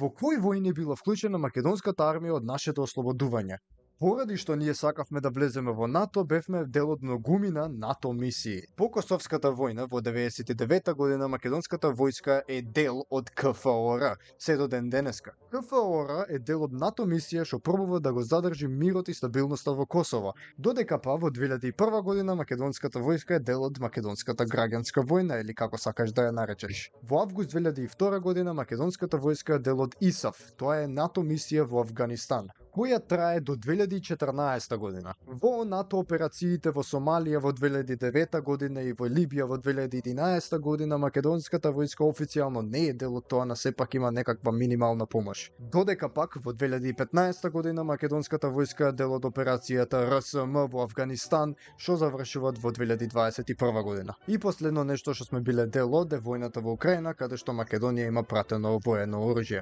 Во кои војни била вклучена македонската армија од нашето ослободување? Поради што ние сакавме да влеземе во НАТО, бевме дел од многумина НАТО мисии. По Косовската војна во 99 година македонската војска е дел од КФОР, се до ден денеска. КФОР е дел од НАТО мисија што пробува да го задржи мирот и стабилноста во Косово, додека па во 2001 година македонската војска е дел од македонската граѓанска војна или како сакаш да ја наречеш. Во август 2002 година македонската војска е дел од ИСАФ, тоа е НАТО мисија во Авганистан, која трае до 2014 година. Во НАТО операциите во Сомалија во 2009 година и во Либија во 2011 година македонската војска официјално не е дел од тоа, но сепак има некаква минимална помош. Додека пак во 2015 година македонската војска е дел од операцијата РСМ во Авганистан, што завршува во 2021 година. И последно нешто што сме биле дел од е војната во Украина, каде што Македонија има пратено воено оружје.